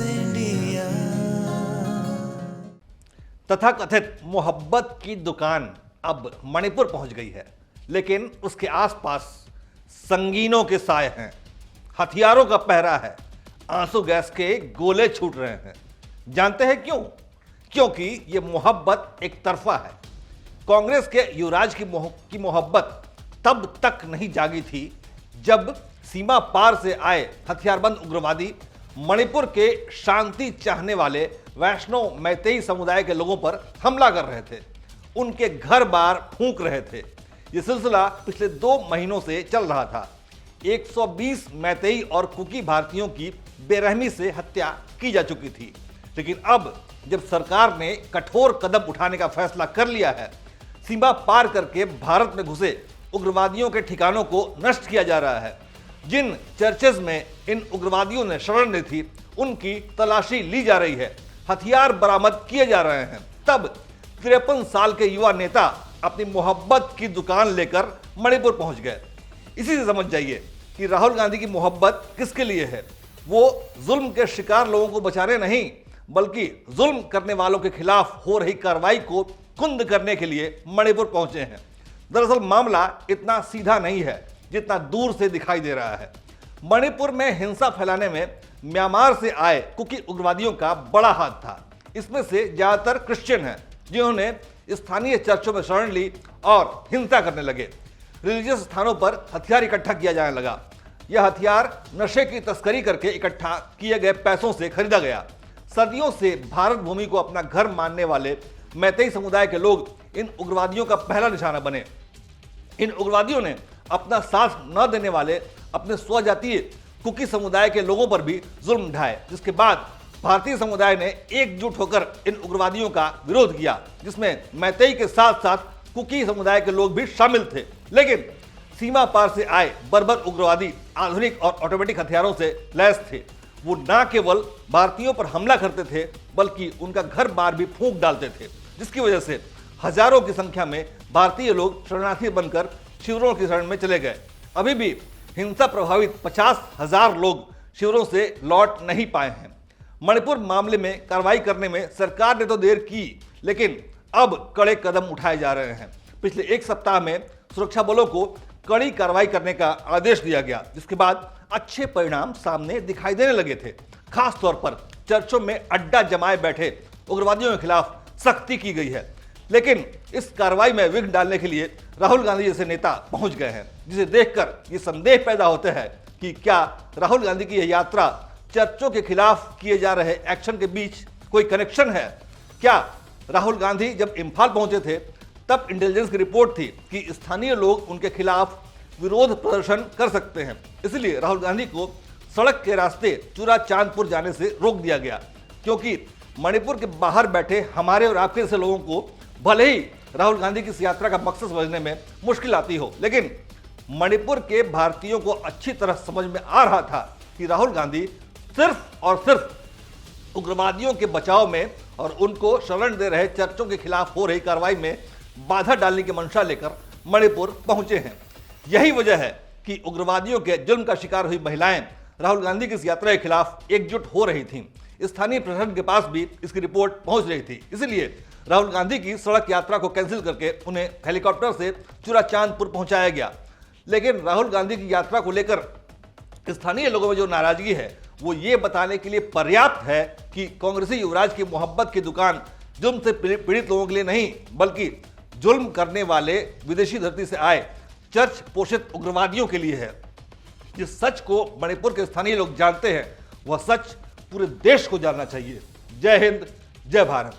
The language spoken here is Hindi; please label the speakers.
Speaker 1: इंडिया।
Speaker 2: तथाकथित मोहब्बत की दुकान अब मणिपुर पहुंच गई है, लेकिन उसके आसपास संगीनों के साए हैं, हथियारों का पहरा है, आंसू गैस के गोले छूट रहे हैं। जानते हैं क्यों? क्योंकि ये मोहब्बत एक तरफा है। कांग्रेस के युवराज की मोहब्बत तब तक नहीं जागी थी जब सीमा पार से आए हथियारबंद उग्रवादी मणिपुर के शांति चाहने वाले वैष्णव मैतेई समुदाय के लोगों पर हमला कर रहे थे, उनके घर बार फूंक रहे थे। यह सिलसिला पिछले 2 महीनों से चल रहा था। 120 मैतेई और कुकी भारतीयों की बेरहमी से हत्या की जा चुकी थी, लेकिन अब जब सरकार ने कठोर कदम उठाने का फैसला कर लिया है, सीमा पार करके भारत में घुसे उग्रवादियों के ठिकानों को नष्ट किया जा रहा है। जिन चर्चेज में इन उग्रवादियों ने शरण ली थी, उनकी तलाशी ली जा रही है, हथियार बरामद किए जा रहे हैं। तब 53 साल के युवा नेता अपनी मोहब्बत की दुकान लेकर मणिपुर पहुंच गए। इसी से समझ जाइए कि राहुल गांधी की मोहब्बत किसके लिए है। वो जुल्म के शिकार लोगों को बचाने नहीं, बल्कि जुल्म करने वालों के खिलाफ हो रही कार्रवाई को कुंद करने के लिए मणिपुर पहुंचे हैं। दरअसल मामला इतना सीधा नहीं है जितना दूर से दिखाई दे रहा है। मणिपुर में हिंसा फैलाने में म्यांमार से आए कुकी उग्रवादियों का बड़ा हाथ था। इसमें से ज्यादातर क्रिश्चियन हैं, जिन्होंने स्थानीय चर्चों में शरण ली और हिंसा करने लगे। रिलीजियस स्थानों पर हथियार इकट्ठा किया जाने लगा। यह हथियार नशे की तस्करी करके इकट्ठा किए गए पैसों से खरीदा गया। सदियों से भारत भूमि को अपना घर मानने वाले मैतेई समुदाय के लोग इन उग्रवादियों का पहला निशाना बने। इन उग्रवादियों ने अपना साथ न देने वाले अपने स्वजातीय कुकी समुदाय के लोगों पर भी जुल्म ढाए, जिसके बाद भारतीय समुदाय ने एकजुट होकर इन उग्रवादियों का विरोध किया, जिसमें मैतेई के साथ साथ कुकी समुदाय के लोग भी शामिल थे। लेकिन सीमा पार से आए बर्बर उग्रवादी आधुनिक और ऑटोमेटिक हथियारों से लैस थे। वो न केवल भारतीयों पर हमला करते थे, बल्कि उनका घर बार भी फूंक डालते थे, जिसकी वजह से हजारों की संख्या में भारतीय लोग शरणार्थी बनकर शिविरों की शरण में चले गए। अभी भी हिंसा प्रभावित 50,000 लोग शिविरों से लौट नहीं पाए हैं। मणिपुर मामले में कार्रवाई करने में सरकार ने तो देर की, लेकिन अब कड़े कदम उठाए जा रहे हैं। पिछले 1 सप्ताह में सुरक्षा बलों को कड़ी कार्रवाई करने का आदेश दिया गया, जिसके बाद अच्छे परिणाम सामने दिखाई देने लगे थे। खास तौर पर चर्चों में अड्डा जमाए बैठे उग्रवादियों के खिलाफ सख्ती की गई है। लेकिन इस कार्रवाई में विघ्न डालने के लिए राहुल गांधी जैसे नेता पहुंच गए हैं, जिसे देखकर ये संदेह पैदा होते हैं कि क्या राहुल गांधी की यह यात्रा चर्चों के खिलाफ किए जा रहे एक्शन के बीच कोई कनेक्शन है। क्या राहुल गांधी जब इम्फाल पहुंचे थे, तब इंटेलिजेंस की रिपोर्ट थी कि स्थानीय लोग उनके खिलाफ विरोध प्रदर्शन कर सकते हैं, इसलिए राहुल गांधी को सड़क के रास्ते चूरा चांदपुर जाने से रोक दिया गया। क्योंकि मणिपुर के बाहर बैठे हमारे और आपके जैसे लोगों को भले ही राहुल गांधी की इस यात्रा का मकसद समझने में मुश्किल आती हो, लेकिन मणिपुर के भारतीयों को अच्छी तरह समझ में आ रहा था कि राहुल गांधी सिर्फ और सिर्फ उग्रवादियों के बचाव में और उनको शरण दे रहे चर्चों के खिलाफ हो रही कार्रवाई में बाधा डालने की मंशा लेकर मणिपुर पहुंचे हैं। यही वजह है कि उग्रवादियों के जुल्म का शिकार हुई महिलाएं राहुल गांधी की इस यात्रा के खिलाफ एकजुट हो रही थीं। स्थानीय प्रशासन के पास भी इसकी रिपोर्ट पहुंच रही थी, इसलिए राहुल गांधी की सड़क यात्रा को कैंसिल करके उन्हें हेलीकॉप्टर से चूरा चांदपुर पहुंचाया गया। लेकिन राहुल गांधी की यात्रा को लेकर स्थानीय लोगों में जो नाराजगी है, वो ये बताने के लिए पर्याप्त है कि कांग्रेसी युवराज की मोहब्बत की दुकान जुल्म से पीड़ित लोगों के लिए नहीं, बल्कि जुल्म करने वाले विदेशी धरती से आए चर्च पोषित उग्रवादियों के लिए है। जिस सच को मणिपुर के स्थानीय लोग जानते हैं, वह सच पूरे देश को जानना चाहिए। जय हिंद, जय भारत।